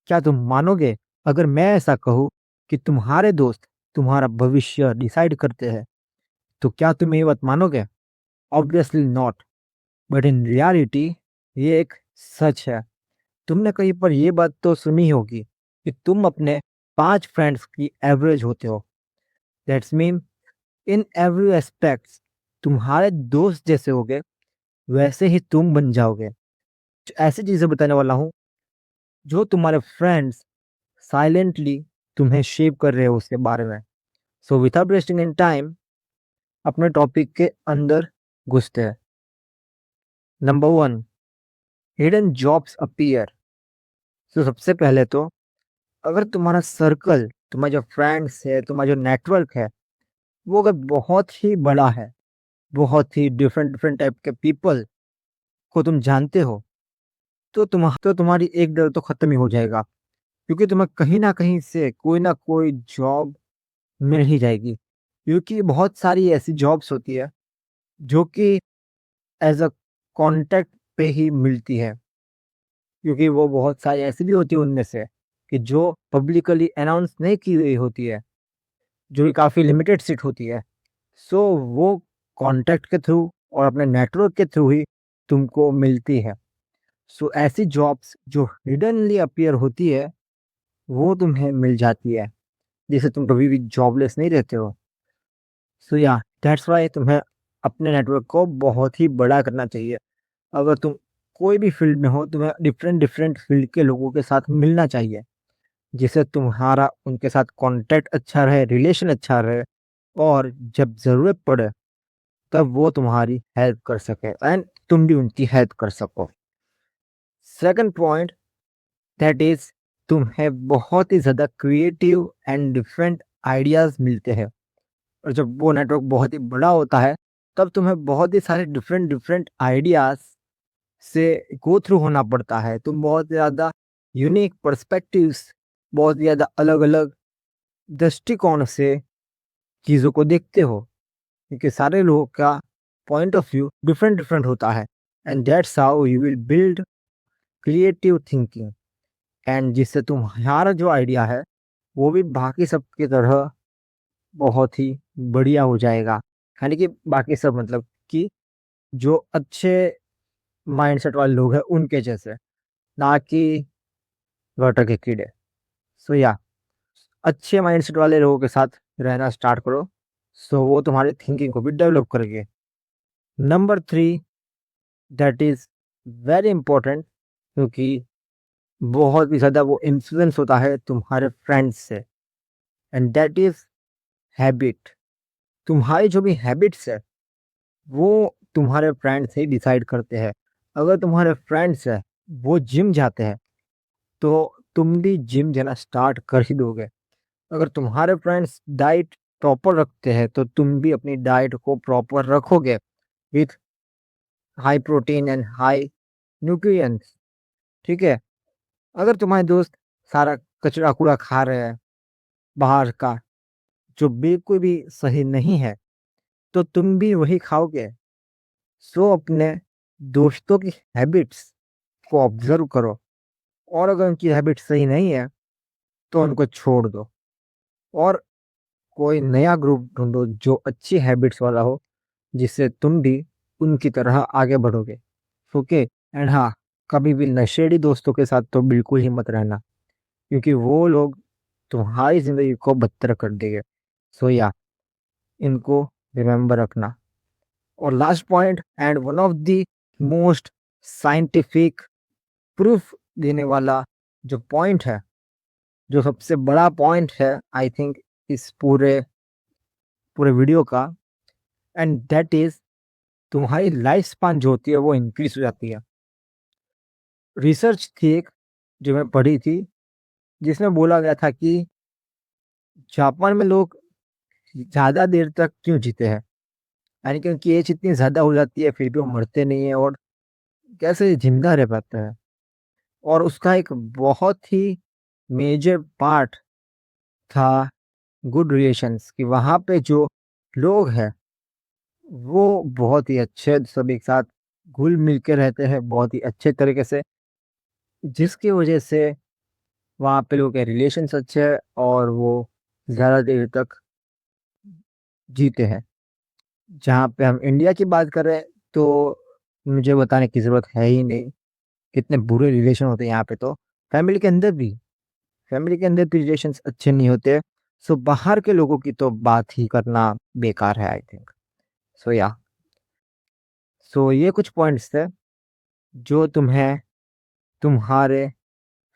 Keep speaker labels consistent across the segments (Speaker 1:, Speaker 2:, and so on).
Speaker 1: क्या तुम मानोगे अगर मैं ऐसा कहूँ कि तुम्हारे दोस्त तुम्हारा भविष्य डिसाइड करते हैं, तो क्या तुम ये बात मानोगे? Obviously not, but in reality ये एक सच है। तुमने कहीं पर ये बात तो सुनी होगी कि तुम अपने 5 फ्रेंड्स की एवरेज होते हो। That's mean in every aspects तुम्हारे दोस्त जैसे होगे, वैसे ही तुम बन जाओगे। ऐसी चीज़ें बताने वाला हूँ जो तुम्हारे फ्रेंड्स साइलेंटली तुम्हें शेप कर रहे हो उसके बारे में। So without wasting in time अपने टॉपिक के अंदर घुसते हैं। Number 1, hidden jobs appear. तो सबसे पहले तो अगर तुम्हारा सर्कल, तुम्हारे जो फ्रेंड्स है, तुम्हारा जो नेटवर्क है, वो अगर बहुत ही बड़ा है, बहुत ही डिफरेंट डिफरेंट टाइप के पीपल को तुम जानते हो, तो तुम्हारी एक डर तो खत्म ही हो जाएगा, क्योंकि तुम्हें कहीं ना कहीं से कोई ना कोई जॉब मिल ही जाएगी। क्योंकि बहुत सारी ऐसी जॉब्स होती है जो कि एज अ कॉन्ट्रैक्ट पे ही मिलती है, क्योंकि वो बहुत सारी ऐसी भी होती है उनमें से कि जो पब्लिकली अनाउंस नहीं की गई होती है, जो कि काफ़ी लिमिटेड सीट होती है। सो वो कॉन्टैक्ट के थ्रू और अपने नेटवर्क के थ्रू ही तुमको मिलती है। सो ऐसी जॉब्स जो हिडनली अपीयर होती है, वो तुम्हें मिल जाती है, जिससे तुम कभी भी जॉबलेस नहीं रहते हो। सो या दैट्स व्हाई तुम्हें अपने नेटवर्क को बहुत ही बड़ा करना चाहिए। अगर तुम कोई भी फील्ड में हो, तुम्हें डिफरेंट डिफरेंट फील्ड के लोगों के साथ मिलना चाहिए, जिससे तुम्हारा उनके साथ कॉन्टैक्ट अच्छा रहे, रिलेशन अच्छा रहे, और जब ज़रूरत पड़े तब वो तुम्हारी हेल्प कर सके एंड तुम भी उनकी हेल्प कर सको। सेकंड पॉइंट, दैट इज तुम्हें बहुत ही ज़्यादा क्रिएटिव एंड डिफरेंट आइडियाज़ मिलते हैं। और जब वो नेटवर्क बहुत ही बड़ा होता है, तब तुम्हें बहुत ही सारे डिफरेंट डिफरेंट आइडियाज़ से गो थ्रू होना पड़ता है। तुम बहुत ज़्यादा यूनिक पर्सपेक्टिव्स, बहुत ज़्यादा अलग-अलग दृष्टिकोण से चीज़ों को देखते हो, क्योंकि सारे लोगों का point of view different different होता है, and that's how you will build creative thinking, and जिससे तुम्हारा जो आइडिया है वो भी बाकी सब की तरह बहुत ही बढ़िया हो जाएगा। यानी कि बाकी सब मतलब कि जो अच्छे माइंडसेट वाले लोग हैं उनके जैसे, ना कि गटर के कीड़े। सो या अच्छे माइंडसेट वाले लोगों के साथ रहना स्टार्ट करो, सो वो तुम्हारी थिंकिंग को भी डेवलप करेंगे। Number 3, that is very important, क्योंकि बहुत ही ज़्यादा वो इन्फ्लुएंस होता है तुम्हारे फ्रेंड्स से, एंड दैट इज़ हैबिट। तुम्हारी जो भी हैबिट्स है, वो तुम्हारे फ्रेंड्स ही डिसाइड करते हैं। अगर तुम्हारे फ्रेंड्स हैं, वो जिम जाते हैं, तो तुम भी जिम जाना स्टार्ट कर ही दोगे। अगर तुम्हारे फ्रेंड्स डाइट प्रॉपर रखते हैं, तो तुम भी अपनी डाइट को प्रॉपर रखोगे with high protein and high nutrients, ठीक है? अगर तुम्हारे दोस्त सारा कचरा-कूड़ा खा रहे हैं बाहर का, जो बिल्कुल भी सही नहीं है, तो तुम भी वही खाओगे। सो अपने दोस्तों की हैबिट्स को ऑब्जर्व करो, और अगर उनकी हैबिट सही नहीं है, तो उनको छोड़ दो, और कोई नया ग्रुप ढूँढो जो अच्छी हैबिट्स वाला हो, जिससे तुम भी उनकी तरह आगे बढ़ोगे। ओके? एंड हाँ, कभी भी नशेड़ी दोस्तों के साथ तो बिल्कुल ही मत रहना, क्योंकि वो लोग तुम्हारी ज़िंदगी को बदतर कर देंगे। सो या इनको रिमेंबर रखना। और last point and one of the most scientific proof देने वाला जो पॉइंट है, जो सबसे बड़ा पॉइंट है आई थिंक इस पूरे पूरे वीडियो का, एंड दैट इज़ तुम्हारी लाइफ स्पान जो होती है वो इंक्रीज़ हो जाती है। रिसर्च थी एक जो मैं पढ़ी थी, जिसमें बोला गया था कि जापान में लोग ज़्यादा देर तक क्यों जीते हैं? यानी कि उनकी एज इतनी ज़्यादा हो जाती है फिर भी वो मरते नहीं हैं, और कैसे ज़िंदा रह पाते हैं? और उसका एक बहुत ही मेजर पार्ट था गुड रिलेशंस, कि वहाँ पे जो लोग हैं वो बहुत ही अच्छे सभी एक साथ घुल मिल के रहते हैं बहुत ही अच्छे तरीके से, जिसकी वजह से वहाँ पे लोगों के रिलेशंस अच्छे हैं और वो ज़्यादा देर तक जीते हैं। जहाँ पे हम इंडिया की बात करें तो मुझे बताने की ज़रूरत है ही नहीं, कितने बुरे रिलेशन होते हैं यहाँ पे तो। फैमिली के अंदर भी फैमिली के अंदर भी रिलेशंस अच्छे नहीं होते। सो बाहर के लोगों की तो बात ही करना बेकार है आई थिंक। सो या सो ये कुछ पॉइंट्स थे जो तुम्हें तुम्हारे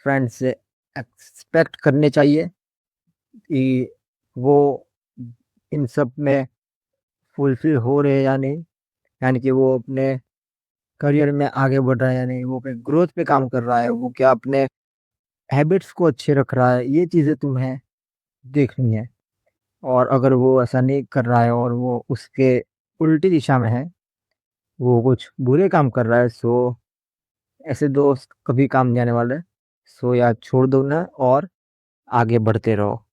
Speaker 1: फ्रेंड से एक्सपेक्ट करने चाहिए कि वो इन सब में फुलफिल हो रहे हैं या नहीं, यानी कि वो अपने करियर में आगे बढ़ रहा है या नहीं, वो अपने ग्रोथ पे काम कर रहा है, वो क्या अपने हैबिट्स को अच्छे रख रहा है, ये चीज़ें तुम्हें देखनी है। और अगर वो ऐसा नहीं कर रहा है और वो उसके उल्टी दिशा में है, वो कुछ बुरे काम कर रहा है, सो ऐसे दोस्त कभी काम नहीं आने वाले। सो या छोड़ दो ना और आगे बढ़ते रहो।